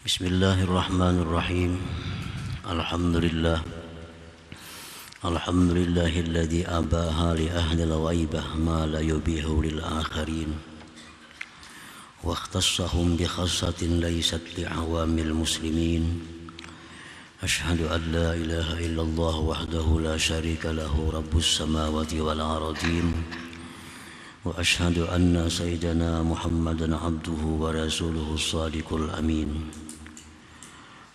Bismillahirrahmanirrahim. Alhamdulillah. Alhamdulillahilladzi abaha li ahli al-ghaibah ma la yubihu lil akharin. Wa ikhtassahum bi khassatin laysat li awamil muslimin. Ashhadu an la ilaha illallah wahdahu la syarika lahu rabbus samawati wal ardin. Wa ashhadu anna sayyidana Muhammadan abduhu wa rasuluhu as-sadiqul amin.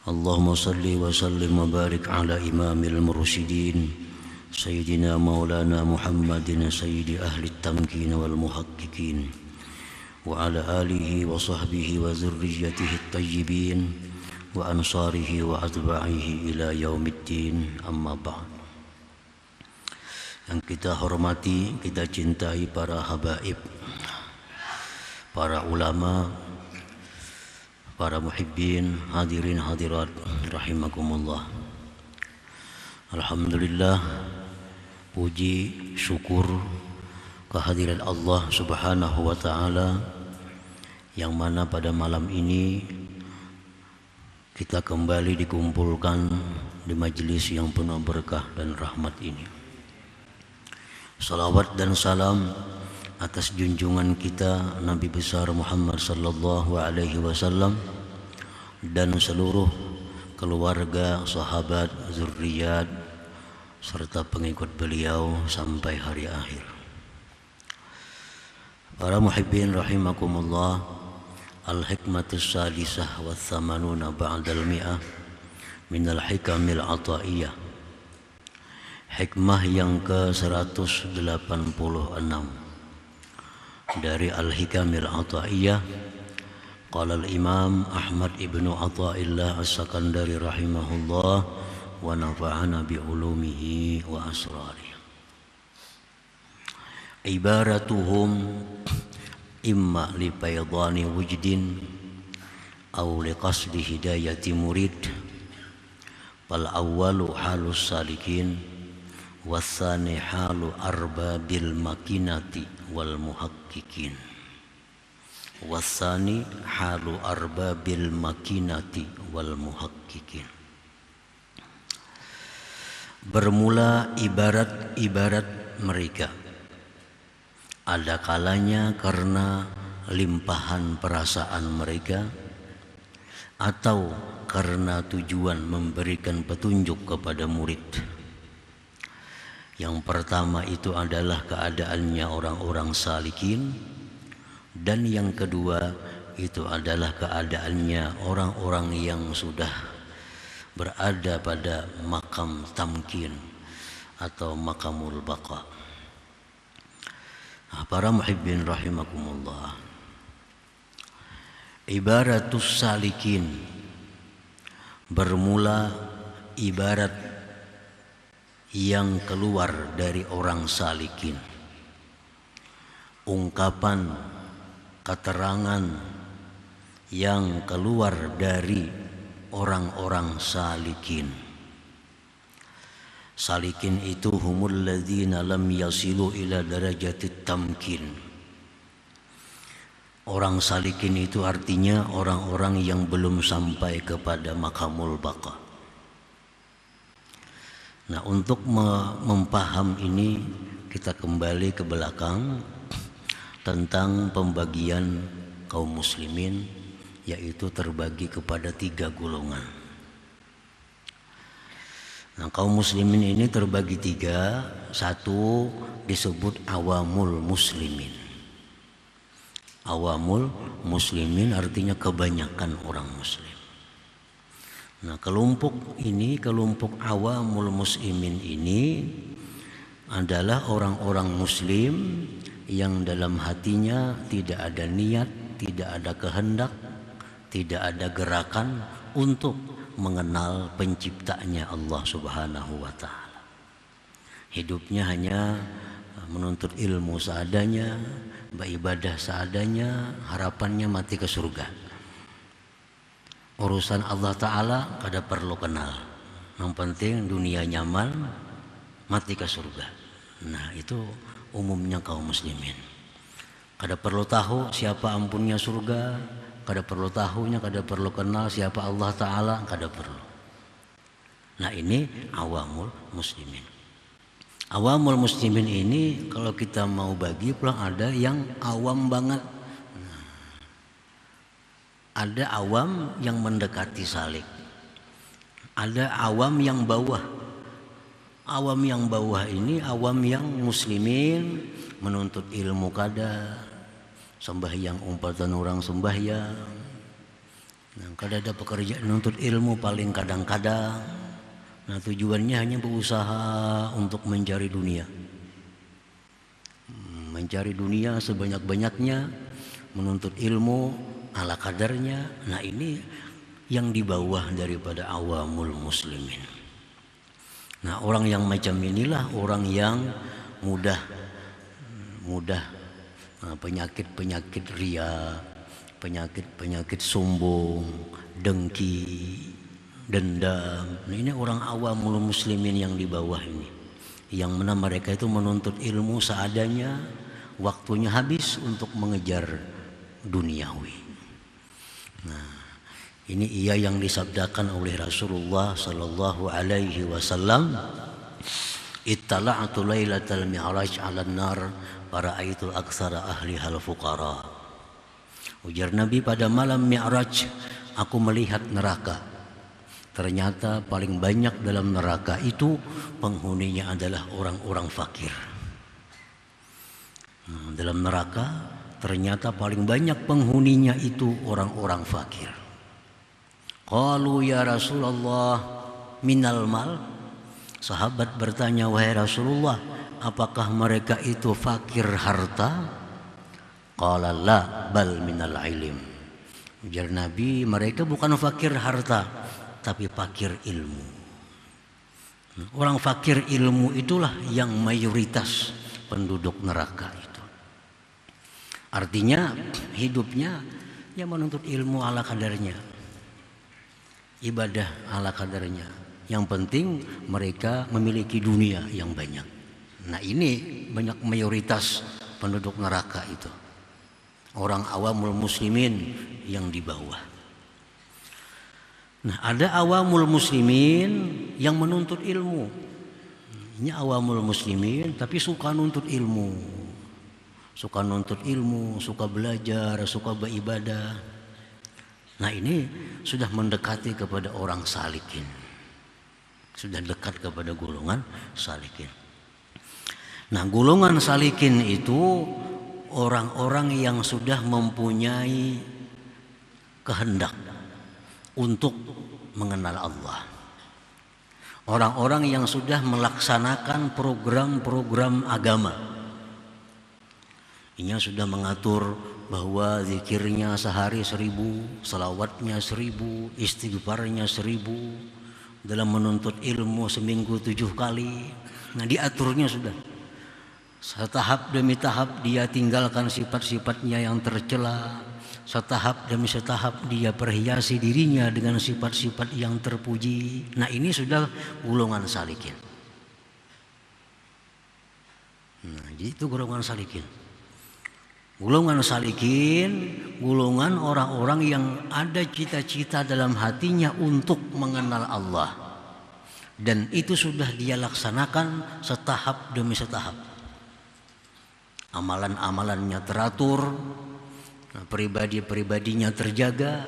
Allahumma salli wa sallim wa barik ala imamil mursyidin Sayyidina maulana Muhammadin sayyidi ahli tamkin wal muhaqqiqin wa ala alihi wa sahbihi wa zurriyyatihi at-tayyibin wa ansarihi wa atba'ihi ila yaumiddin, amma ba'd. Yang kita hormati, kita cintai para habaib, para ulama, para muhibbin, hadirin hadirat rahimakumullah. Alhamdulillah, puji syukur kehadiran Allah Subhanahu wa taala yang mana pada malam ini kita kembali dikumpulkan di majelis yang penuh berkah dan rahmat ini. Salawat dan salam atas junjungan kita Nabi besar Muhammad sallallahu alaihi wasallam dan seluruh keluarga, sahabat, zurriyat serta pengikut beliau sampai hari akhir. Para muhibbin rahimakumullah, al-hikmatus salisah wa thamanuna ba'dal mi'ah minal hikamil ataiyah. Hikmah yang ke-186 dari Al-Hikamil Ata'iyah. Qala al-Imam Ahmad ibnu Ata'illah As-Sakandari rahimahullah wa nafa'ana bi ulumihi wa asrarihi. Ibaratuhum imma li faydani wujdin aw li qasdi hidayati murid. Fal awwalu halus salikin wasani halu arbabil makinati wal muhaqqiqin. Wasani halu arbabil makinati wal muhaqqiqin. Bermula ibarat-ibarat mereka, ada kalanya karena limpahan perasaan mereka atau karena tujuan memberikan petunjuk kepada murid. Yang pertama itu adalah keadaannya orang-orang salikin, dan yang kedua itu adalah keadaannya orang-orang yang sudah berada pada makam tamkin atau makamul baqa. Para muhibbin rahimakumullah, ibaratus salikin bermula ibarat yang keluar dari orang salikin, ungkapan keterangan yang keluar dari orang-orang salikin. Salikin itu humul ladzina lam yasilu ila darajatit tamkin. Orang salikin itu artinya orang-orang yang belum sampai kepada makamul baqa. Nah, untuk mempaham ini kita kembali ke belakang tentang pembagian kaum muslimin, yaitu terbagi kepada 3 golongan. Nah, kaum muslimin ini terbagi 3. Satu disebut awamul muslimin. Awamul muslimin artinya kebanyakan orang muslim. Nah, kelompok awamul muslimin ini adalah orang-orang muslim yang dalam hatinya tidak ada niat, tidak ada kehendak, tidak ada gerakan untuk mengenal penciptanya Allah Subhanahu wa ta'ala. Hidupnya hanya menuntut ilmu seadanya, beribadah seadanya, harapannya mati ke surga. Urusan Allah Ta'ala kada perlu kenal. Yang penting dunia nyaman, mati ke surga. Nah, itu umumnya kaum muslimin. Kada perlu tahu siapa ampunnya surga, kada perlu tahunya, kada perlu kenal siapa Allah Ta'ala, kada perlu. Nah ini awamul muslimin. Awamul muslimin ini kalau kita mau bagi pulang ada yang awam banget. Ada awam yang mendekati salik. Ada awam yang bawah. Awam yang bawah ini awam yang muslimin, menuntut ilmu kada, sembahyang umpatan orang sembahyang. Nah, kada ada pekerjaan menuntut ilmu paling kadang-kadang. Nah, tujuannya hanya berusaha untuk mencari dunia. Mencari dunia sebanyak-banyaknya, menuntut ilmu ala kadarnya. Nah, ini yang di bawah daripada awamul muslimin. Nah, orang yang macam inilah orang yang mudah penyakit ria, penyakit sombong, dengki, dendam. Nah, ini orang awamul muslimin yang di bawah ini, yang mana mereka itu menuntut ilmu seadanya, waktunya habis untuk mengejar duniawi. Nah, ini ia yang disabdakan oleh Rasulullah sallallahu alaihi wasallam, "Ittala'tu lailatal mi'raj 'alan nar fara'aitu aktsara ahliha al-fuqara." Ujar Nabi, pada malam Mi'raj aku melihat neraka. Ternyata paling banyak dalam neraka itu penghuninya adalah orang-orang fakir. Dalam neraka ternyata paling banyak penghuninya itu orang-orang fakir. Qalu ya Rasulullah minal mal. Sahabat bertanya, wahai Rasulullah, apakah mereka itu fakir harta? Qala la bal minal ilm. Ujar Nabi, mereka bukan fakir harta, tapi fakir ilmu. Orang fakir ilmu itulah yang mayoritas penduduk neraka itu. Artinya hidupnya ya menuntut ilmu ala kadarnya, ibadah ala kadarnya. Yang penting mereka memiliki dunia yang banyak. Nah, ini banyak mayoritas penduduk neraka itu. Orang awamul muslimin yang di bawah. Nah, ada awamul muslimin yang menuntut ilmu. Ini awamul muslimin tapi suka nuntut ilmu. Suka nuntut ilmu, suka belajar, suka beribadah. Nah, ini sudah mendekati kepada orang salikin. Sudah dekat kepada golongan salikin. Nah, golongan salikin itu orang-orang yang sudah mempunyai kehendak untuk mengenal Allah. Orang-orang yang sudah melaksanakan program-program agama. Ini sudah mengatur bahwa zikirnya sehari 1000, salawatnya 1000, istighfarnya 1000, dalam menuntut ilmu seminggu 7 kali. Nah, diaturnya sudah. Setahap demi tahap dia tinggalkan sifat-sifatnya yang tercela. Setahap demi setahap dia perhiasi dirinya dengan sifat-sifat yang terpuji. Nah, ini sudah golongan salikin. Nah, jadi itu golongan salikin. Golongan salikin, golongan orang-orang yang ada cita-cita dalam hatinya untuk mengenal Allah. Dan itu sudah dia laksanakan setahap demi setahap. Amalan-amalannya teratur, pribadi-pribadinya terjaga.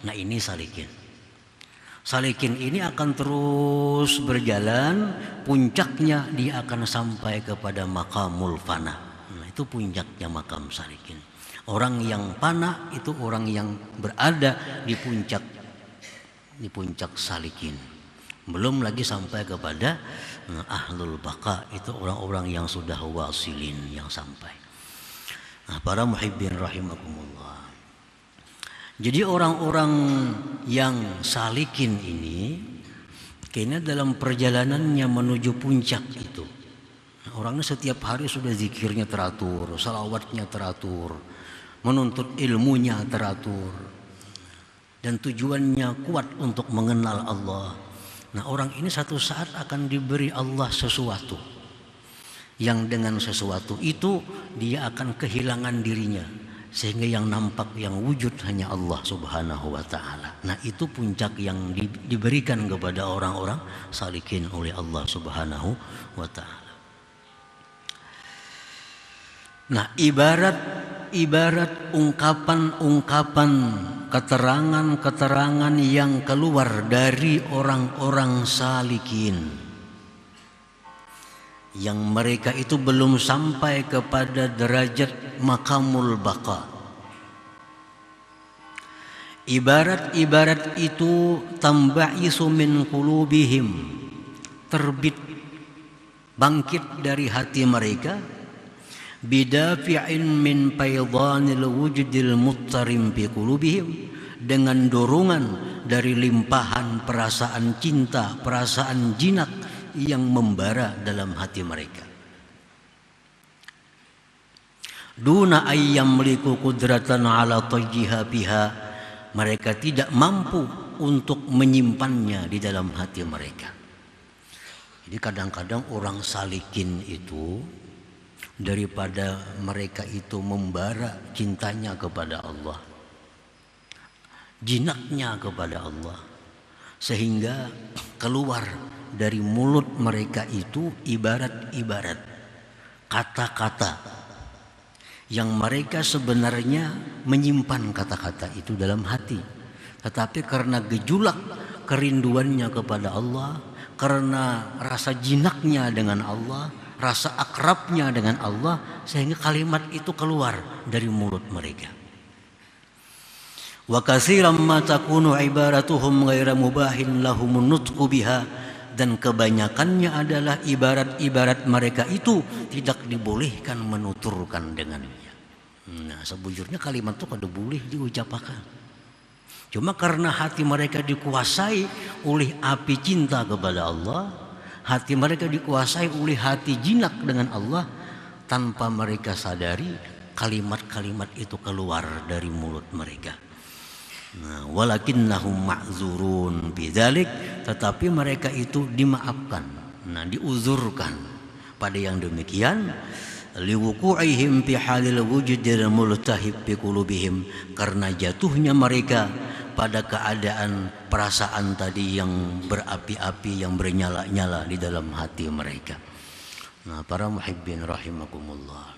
Nah, ini salikin. Salikin ini akan terus berjalan, puncaknya dia akan sampai kepada maqamul fana. Itu puncaknya makam salikin. Orang yang fana itu orang yang berada di puncak salikin. Belum lagi sampai kepada ahlul baqa, itu orang-orang yang sudah wasilin, yang sampai. Nah, para muhibbin rahimakumullah. Jadi orang-orang yang salikin ini kayaknya dalam perjalanannya menuju puncak itu, orangnya setiap hari sudah zikirnya teratur, salawatnya teratur, menuntut ilmunya teratur, dan tujuannya kuat untuk mengenal Allah. Nah, orang ini satu saat akan diberi Allah sesuatu, yang dengan sesuatu itu dia akan kehilangan dirinya, sehingga yang nampak, yang wujud hanya Allah Subhanahu wa ta'ala. Nah, itu puncak yang diberikan kepada orang-orang salikin oleh Allah Subhanahu wa ta'ala. Nah, ibarat ungkapan-ungkapan, keterangan-keterangan yang keluar dari orang-orang salikin, yang mereka itu belum sampai kepada derajat maqamul baqa. Ibarat-ibarat itu tamba'isu min qulubihim, terbit, bangkit dari hati mereka, bidafi'in min faydhanil wujudil muttarim fi qulubihim, dengan dorongan dari limpahan perasaan cinta, perasaan jinak yang membara dalam hati mereka. Duna ayyamliku qudratan ala tayyiha biha, mereka tidak mampu untuk menyimpannya di dalam hati mereka. Jadi kadang-kadang orang salikin itu, daripada mereka itu membara cintanya kepada Allah, jinaknya kepada Allah, sehingga keluar dari mulut mereka itu ibarat-ibarat, kata-kata yang mereka sebenarnya menyimpan kata-kata itu dalam hati, tetapi karena gejolak kerinduannya kepada Allah, karena rasa jinaknya dengan Allah, rasa akrabnya dengan Allah, sehingga kalimat itu keluar dari mulut mereka. Wa katsiran ma takunu ibaratuhum ghaira mubahin lahumun nutqu biha, dan kebanyakannya adalah ibarat-ibarat mereka itu tidak dibolehkan menuturkan dengannya. Nah, sebujurnya kalimat itu kada boleh diucapkan. Cuma karena hati mereka dikuasai oleh api cinta kepada Allah, hati mereka dikuasai oleh hati jinak dengan Allah, tanpa mereka sadari kalimat-kalimat itu keluar dari mulut mereka. Nah, walakinnahum ma'zurun bidzalik, tetapi mereka itu dimaafkan, nah diuzurkan pada yang demikian, liwuqu'ihim fi halil wujudil multahib bi qulubihim, karena jatuhnya mereka pada keadaan perasaan tadi yang berapi-api, yang bernyala-nyala di dalam hati mereka. Nah, para muhibbin rahimakumullah.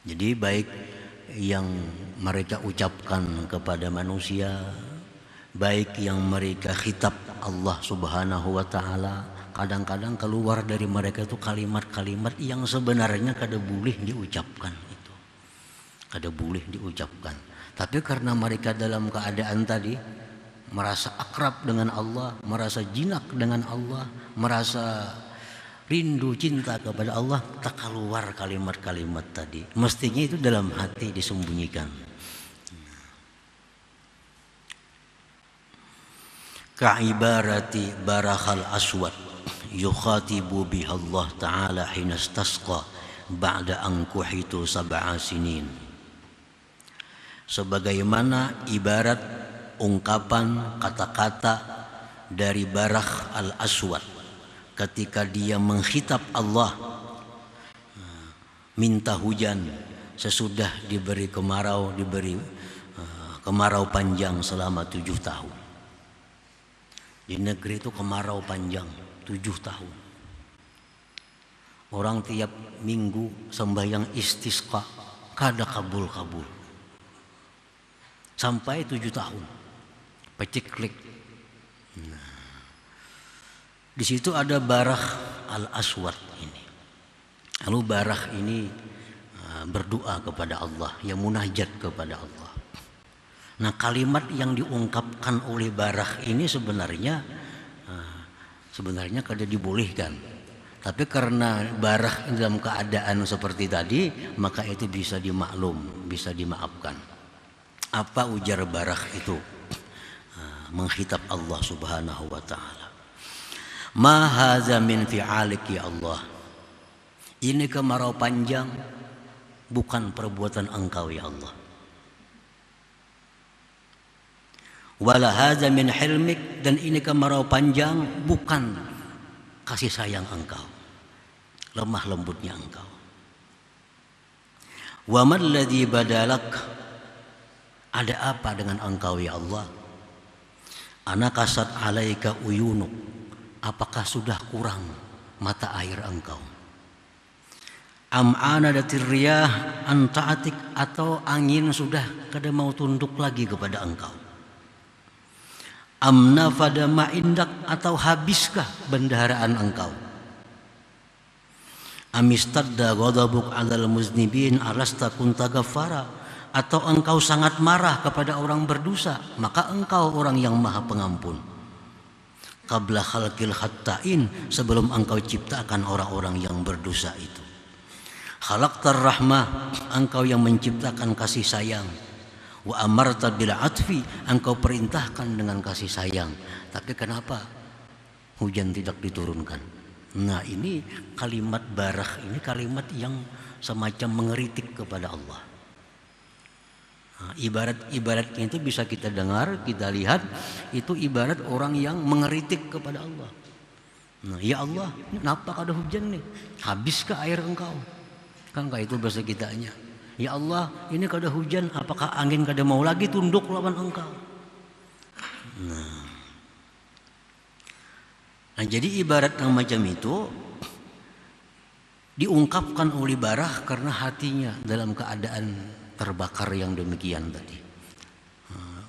Jadi baik yang mereka ucapkan kepada manusia, baik yang mereka khitab Allah Subhanahu wa ta'ala, kadang-kadang keluar dari mereka itu kalimat-kalimat yang sebenarnya kada boleh diucapkan itu. Kada boleh diucapkan. Tapi karena mereka dalam keadaan tadi merasa akrab dengan Allah, merasa jinak dengan Allah, merasa rindu cinta kepada Allah, tak keluar kalimat-kalimat tadi. Mestinya itu dalam hati disembunyikan. Ka'ibarati barakhal aswad yukhatibu biha Allah ta'ala hina istasqa ba'da an kuhitu sab'a sinin. Sebagaimana ibarat ungkapan kata-kata dari Barakh al-Aswad ketika dia mengkhitab Allah, minta hujan sesudah diberi kemarau, kemarau panjang selama 7 tahun. Di negeri itu kemarau panjang 7 tahun. Orang tiap minggu sembahyang istisqa kada kabul-kabul. Sampai 7 tahun. Peciklik. Nah, di situ ada Barakh al-Aswad ini. Lalu Barakh ini berdoa kepada Allah, yang munajat kepada Allah. Nah, kalimat yang diungkapkan oleh Barakh ini sebenarnya kada dibolehkan. Tapi karena Barakh dalam keadaan seperti tadi, maka itu bisa dimaklum, bisa dimaafkan. Apa ujar Barakh itu? Menghitab Allah Subhanahu wa ta'ala. Ma hadza min fi'alik ya Allah. Ini kemarau panjang bukan perbuatan engkau ya Allah. Wala hadza min hilmik, dan ini kemarau panjang bukan kasih sayang engkau, lemah lembutnya engkau. Wa mal ladzi badalak, ada apa dengan engkau ya Allah? Ana kasat alaika uyunuk, apakah sudah kurang mata air engkau? Am anadatir riyah an ta'atik, atau angin sudah kada mau tunduk lagi kepada engkau? Am nafada ma indak, atau habiskah bendaharaan engkau? Amistadda ghadabuk 'alal muznibin alasta kunta ghaffara, atau engkau sangat marah kepada orang berdosa, maka engkau orang yang maha pengampun. Qabla khalqil khatta'in, sebelum engkau ciptakan orang-orang yang berdosa itu. Khalaqtar rahmah, engkau yang menciptakan kasih sayang. Wa amarta bil atfi, engkau perintahkan dengan kasih sayang. Tapi kenapa hujan tidak diturunkan? Nah, ini kalimat barah, ini kalimat yang semacam mengeritik kepada Allah. Nah, ibaratnya itu bisa kita dengar, kita lihat, itu ibarat orang yang mengeritik kepada Allah. Nah, ya Allah, kenapa kada hujan nih? Habiskah air engkau? Kan kayak itu bahasa kitanya. Ya Allah, ini kada hujan, apakah angin kada mau lagi tunduk lawan engkau? Nah, jadi ibarat yang macam itu diungkapkan oleh Barah karena hatinya dalam keadaan terbakar yang demikian tadi.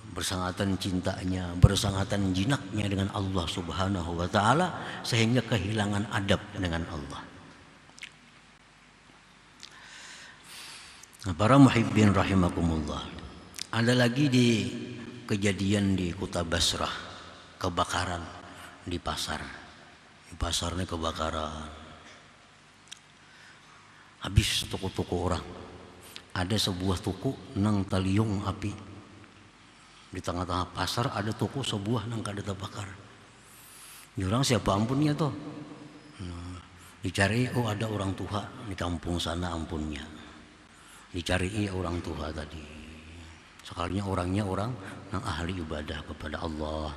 Bersangatan cintanya, bersangatan jinaknya dengan Allah Subhanahu wa ta'ala, sehingga kehilangan adab dengan Allah. Nah, para muhibbin rahimakumullah, ada lagi di kejadian di kota Basrah, kebakaran di pasar. Di pasarnya kebakaran, habis toko-toko orang. Ada sebuah toko nang taliung api. Di tengah-tengah pasar ada toko sebuah nang kada terbakar. Jurang siapa ampunnya tuh? Dicari, oh ada orang tua di kampung sana ampunnya. Dicari orang tua tadi. Sekalinya orangnya orang nang ahli ibadah kepada Allah.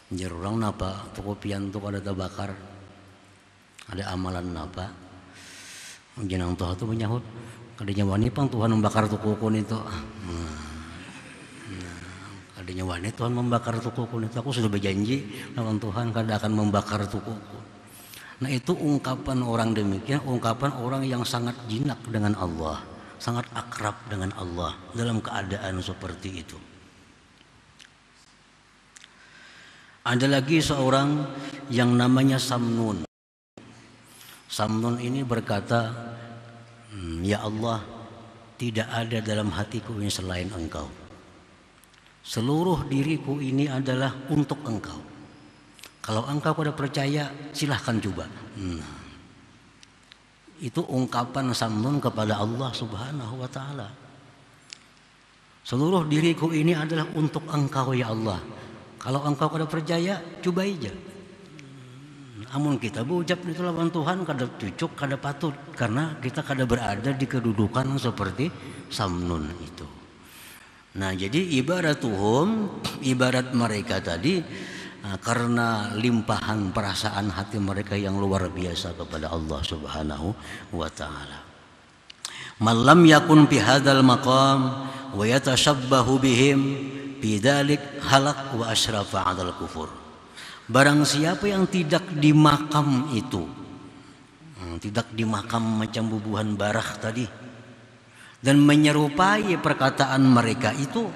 Jadi orang napa toko pian tu kada terbakar? Ada amalan napa? Jenang Tuhan tu menyahut, kadanya wani pang Tuhan membakar toko kun itu. Kadanya wani Tuhan membakar toko kun itu. Aku sudah berjanji lawan Tuhan kada akan membakar toko kun. Nah, itu ungkapan orang demikian, ungkapan orang yang sangat jinak dengan Allah, sangat akrab dengan Allah dalam keadaan seperti itu. Ada lagi seorang yang namanya Samnun. Samnun ini berkata, ya Allah, tidak ada dalam hatiku ini selain engkau. Seluruh diriku ini adalah untuk engkau. Kalau engkau pada percaya, silahkan coba. Itu ungkapan Samnun kepada Allah Subhanahu wa ta'ala. Seluruh diriku ini adalah untuk engkau ya Allah. Kalau engkau kada percaya, coba aja. Amun kita berucap itu lawan Tuhan kada cucuk, kada patut, karena kita kada berada di kedudukan seperti Samnun itu. Nah, jadi ibarat mereka tadi, karena limpahan perasaan hati mereka yang luar biasa kepada Allah Subhanahu wa ta'ala. Malam yakun fi hadzal maqam wa yatashabbahu bihim bidzalik halak wa asyrafa 'alal kufur. Barang siapa yang tidak di makam itu, tidak di makam macam bubuhan Barah tadi, dan menyerupai perkataan mereka itu,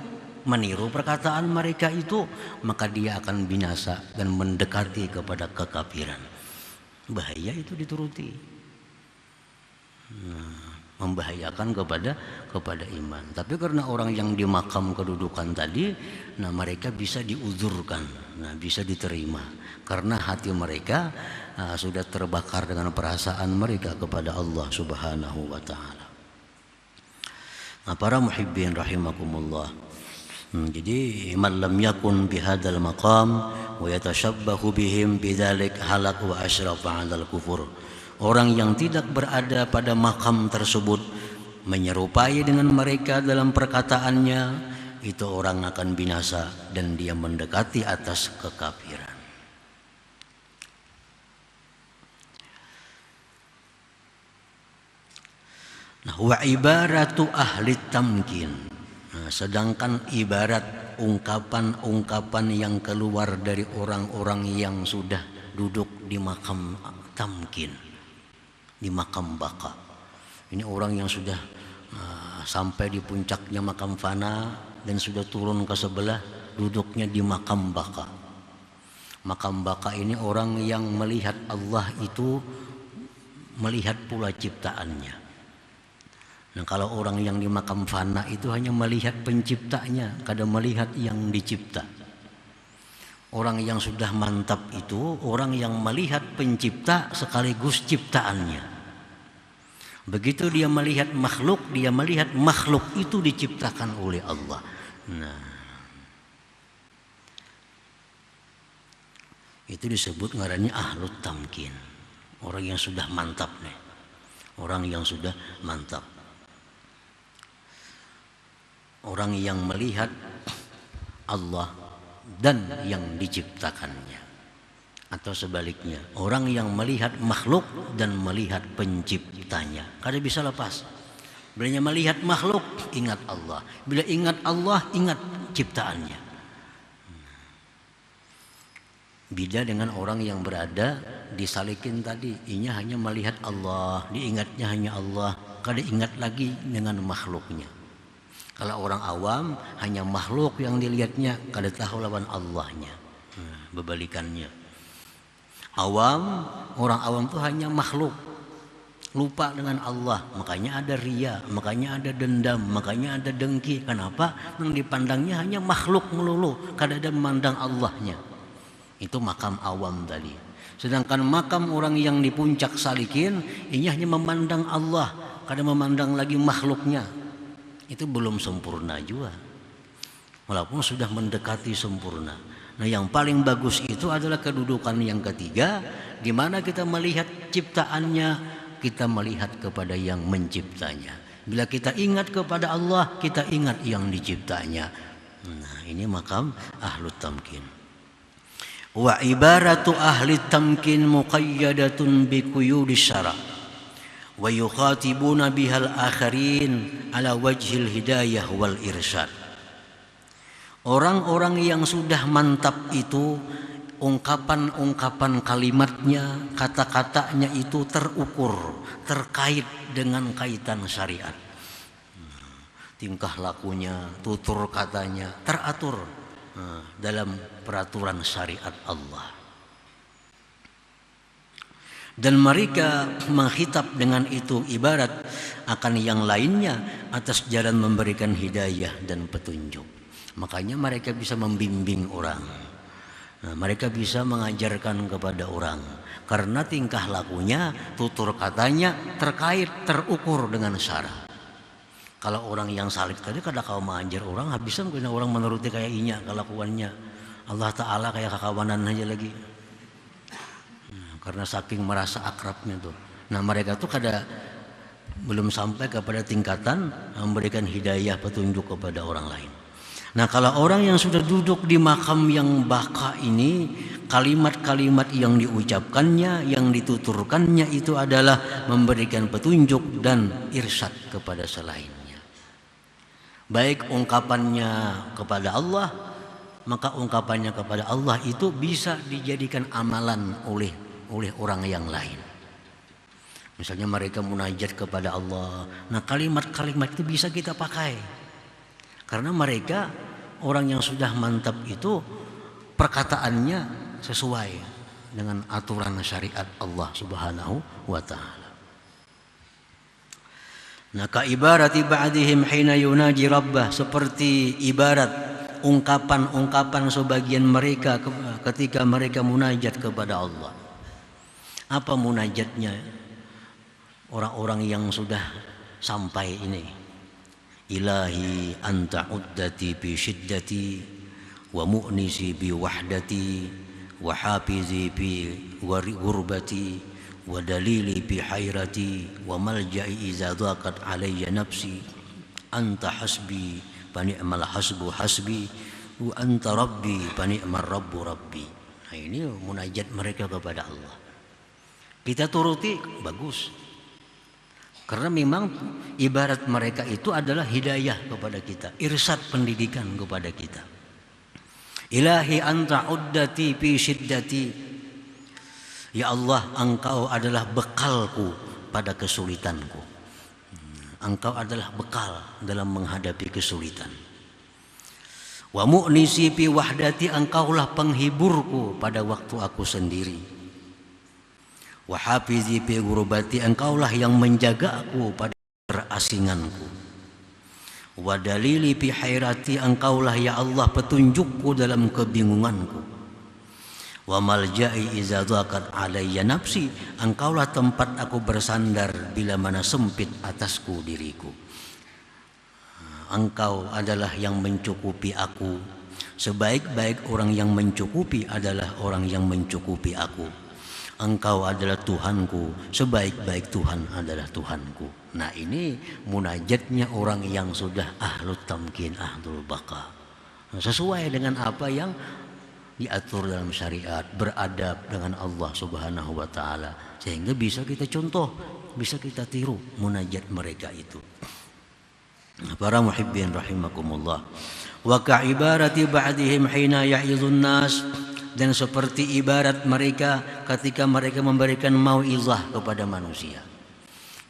meniru perkataan mereka itu, maka dia akan binasa dan mendekati kepada kekafiran. Bahaya itu dituruti. Membahayakan kepada iman. Tapi karena orang yang di makam kedudukan tadi, nah mereka bisa diuzurkan, nah bisa diterima karena hati mereka sudah terbakar dengan perasaan mereka kepada Allah Subhanahu wa ta'ala. Nah, para muhibbin rahimakumullah, jadi man lam yakun bihadzal maqam wa yatashabbahu bihim bidzalik halak wa asyrafa 'alal kufur. Orang yang tidak berada pada makam tersebut, menyerupai dengan mereka dalam perkataannya, itu orang akan binasa dan dia mendekati atas kekafiran. Nah, Wa ibaratu ahli tamkin. Nah, sedangkan ibarat ungkapan-ungkapan yang keluar dari orang-orang yang sudah duduk di makam tamkin, di makam baka. Ini orang yang sudah sampai di puncaknya makam fana dan sudah turun ke sebelah, duduknya di makam baka. Makam baka ini orang yang melihat Allah itu melihat pula ciptaannya. Nah, kalau orang yang di makam fana itu hanya melihat penciptanya, kadang melihat yang dicipta. Orang yang sudah mantap itu orang yang melihat pencipta sekaligus ciptaannya. Begitu dia melihat makhluk itu diciptakan oleh Allah. Nah, itu disebut ngarannya ahlut tamkin. Orang yang sudah mantap nih. Orang yang sudah mantap. Orang yang melihat Allah dan yang diciptakannya. Atau sebaliknya, orang yang melihat makhluk dan melihat penciptanya. Kada bisa lepas. Bila melihat makhluk, ingat Allah. Bila ingat Allah, ingat ciptaannya. Beda dengan orang yang berada di salikin tadi, inya hanya melihat Allah, diingatnya hanya Allah, kada ingat lagi dengan makhluknya. Kalau orang awam hanya makhluk yang dilihatnya, kada tahu lawan Allahnya. Berbalikannya. Orang awam itu hanya makhluk, lupa dengan Allah, makanya ada riya, makanya ada dendam, makanya ada dengki. Kenapa? Yang dipandangnya hanya makhluk melulu, kada ada memandang Allahnya. Itu makam awam tadi. Sedangkan makam orang yang di puncak salikin, ini hanya memandang Allah, kada memandang lagi makhluknya. Itu belum sempurna juga, walaupun sudah mendekati sempurna. Nah, yang paling bagus itu adalah kedudukan yang ketiga, di mana kita melihat ciptaannya, kita melihat kepada yang menciptanya. Bila kita ingat kepada Allah, kita ingat yang diciptanya. Nah, ini makam ahlut tamkin. Wa ibaratu ahli tamkin muqayyadatun bi quyudis syara' wa yukhatibuna bihal akharin ala wajhil hidayah wal irsyad. Orang-orang yang sudah mantap itu ungkapan-ungkapan kalimatnya, kata-katanya itu terukur, terkait dengan kaitan syariat. Tingkah lakunya, tutur katanya teratur dalam peraturan syariat Allah. Dan mereka menghitab dengan itu ibarat akan yang lainnya atas jalan memberikan hidayah dan petunjuk. Makanya mereka bisa membimbing orang. Nah, mereka bisa mengajarkan kepada orang karena tingkah lakunya, tutur katanya terkait, terukur dengan syara. Kalau orang yang salik tadi kada kau mengajar orang, habisan kena orang menuruti kayak inya kelakuannya. Allah Ta'ala kayak kakawanan aja lagi. Karena saking merasa akrabnya tuh. Nah, mereka tuh belum sampai kepada tingkatan memberikan hidayah petunjuk kepada orang lain. Nah, kalau orang yang sudah duduk di makam yang baka ini, kalimat-kalimat yang diucapkannya, yang dituturkannya itu adalah memberikan petunjuk dan irsyad kepada selainnya. Baik ungkapannya kepada Allah, maka ungkapannya kepada Allah itu bisa dijadikan amalan oleh orang yang lain. Misalnya mereka munajat kepada Allah. Nah, kalimat-kalimat itu bisa kita pakai. Karena mereka orang yang sudah mantap itu perkataannya sesuai dengan aturan syariat Allah Subhanahu wa taala. Nah, ka ibarati ba'dihim hina yunaji rabbah, seperti ibarat ungkapan-ungkapan sebagian mereka ketika mereka munajat kepada Allah. Apa munajatnya orang-orang yang sudah sampai ini? Ilahi anta uddati bi syiddati wa mu'nisi bi wahdati wa hafizi bi gurbati wa dalili bi hayrati wa malja'i iza dhaqat alayya nafsi anta hasbi fa ni'mal hasbu hasbi wa anta rabbi fa ni'mar rabbu rabbi. Nah, ini munajat mereka kepada Allah. Kita turuti, bagus. Karena memang ibarat mereka itu adalah hidayah kepada kita, irsyad pendidikan kepada kita. Ilahi anta uddati fi syiddati. Ya Allah, engkau adalah bekalku pada kesulitanku. Engkau adalah bekal dalam menghadapi kesulitan. Wa mu'nisi fi wahdati, engkaulah penghiburku pada waktu aku sendiri. Wa hafizi fi ghurubati, engkaulah yang menjaga aku pada terasinganku. Wa dalili fi hairati, engkaulah ya Allah petunjukku dalam kebingunganku. Wa malja'i iza dhaqat alayya nafsi, engkaulah tempat aku bersandar bila mana sempit atasku diriku. Engkau adalah yang mencukupi aku. Sebaik-baik orang yang mencukupi adalah orang yang mencukupi aku. Engkau adalah Tuhanku, sebaik-baik Tuhan adalah Tuhanku. Nah, ini munajatnya orang yang sudah ahlut tamkin, ahlul baqa. Sesuai dengan apa yang diatur dalam syariat, beradab dengan Allah Subhanahu wa taala, sehingga bisa kita contoh, bisa kita tiru munajat mereka itu. Para muhibbin rahimakumullah. Wa ka'ibarati ba'dihim hina ya'idhun nas, dan seperti ibarat mereka ketika mereka memberikan mau'izah kepada manusia.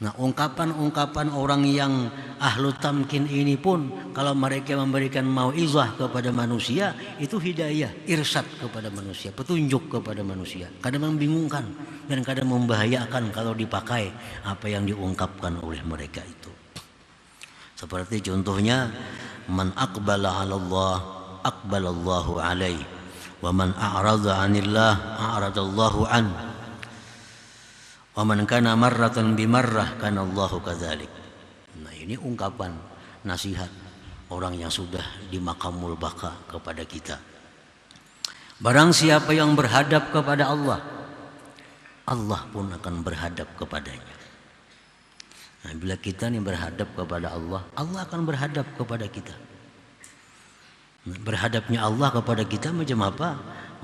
Nah, ungkapan-ungkapan orang yang ahlu tamkin ini pun kalau mereka memberikan mau'izah kepada manusia, itu hidayah, irsyad kepada manusia, petunjuk kepada manusia. Kadang membingungkan dan kadang membahayakan kalau dipakai apa yang diungkapkan oleh mereka itu. Seperti contohnya, man aqbala 'ala Allah aqbalallahu alaihi, wa man a'rada 'anillah a'radallahu an, wa man kana marratan bimarrah kana Allahu kadzalik. Nah, ini ungkapan nasihat orang yang sudah di maqamul baqa kepada kita. Barang siapa yang berhadap kepada Allah, Allah pun akan berhadap kepadanya. Nah, bila kita nih berhadap kepada Allah, Allah akan berhadap kepada kita. Berhadapnya Allah kepada kita macam apa?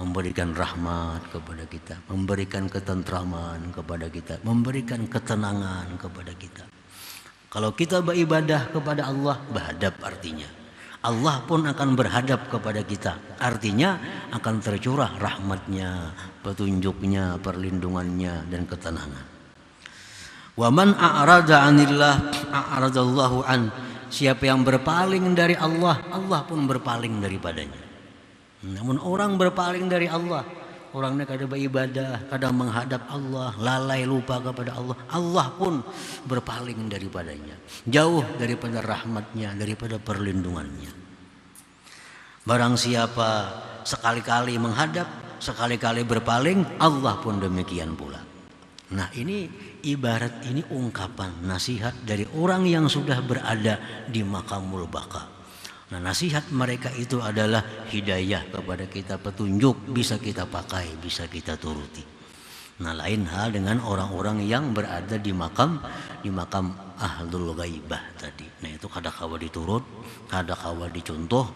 Memberikan rahmat kepada kita, memberikan ketentraman kepada kita, memberikan ketenangan kepada kita. Kalau kita beribadah kepada Allah, berhadap artinya Allah pun akan berhadap kepada kita. Artinya akan tercurah rahmatnya, petunjuknya, perlindungannya, dan ketenangan. Wa man a'rada 'anillah a'radallahu an. Siapa yang berpaling dari Allah, Allah pun berpaling daripadanya. Namun orang berpaling dari Allah, orangnya kadang beribadah, kadang menghadap Allah, lalai lupa kepada Allah, Allah pun berpaling daripadanya, jauh daripada rahmatnya, daripada perlindungannya. Barang siapa sekali-kali menghadap, sekali-kali berpaling, Allah pun demikian pula. Nah, ini ibarat ini ungkapan nasihat dari orang yang sudah berada di maqamul baqa. Nah, nasihat mereka itu adalah hidayah kepada kita, petunjuk, bisa kita pakai, bisa kita turuti. Nah, lain hal dengan orang-orang yang berada di makam ahlul ghaibah tadi. Nah, itu kadang-kala diturut, kadang-kala dicontoh,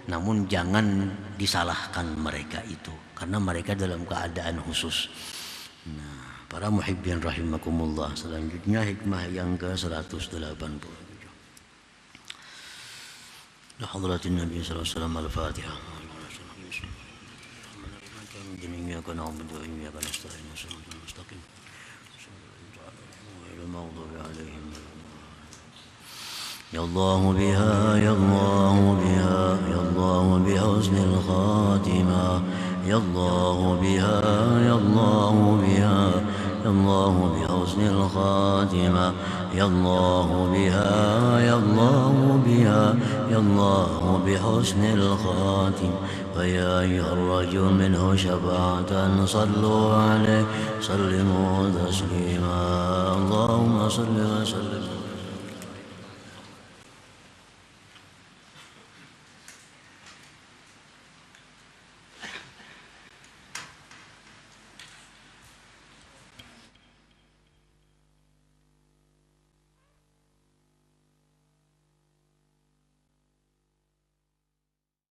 namun jangan disalahkan mereka itu karena mereka dalam keadaan khusus. Nah, para muhibbin rahimakumullah, selanjutnya hikmah yang ke-187. Hadratin Nabi sallallahu alaihi wasallam, Al-Fatihah. Iyyaka na'budu wa iyyaka nasta'in, shiratal mustaqim. Ghairil maghdubi 'alaihim. Ya Allah biha, ya Allah biha, ya Allah bihusnil khatimah. Ya Allah biha, ya Allah biha, ya Allah bihusnil khatimah. Ya Allah biha, ya Allah biha, ya Allah bihusnil khatimah. Wa ya ayyuhar rajul minhu syafa'atan sallu alaihi sallimu taslima. Allahumma salli wa sallim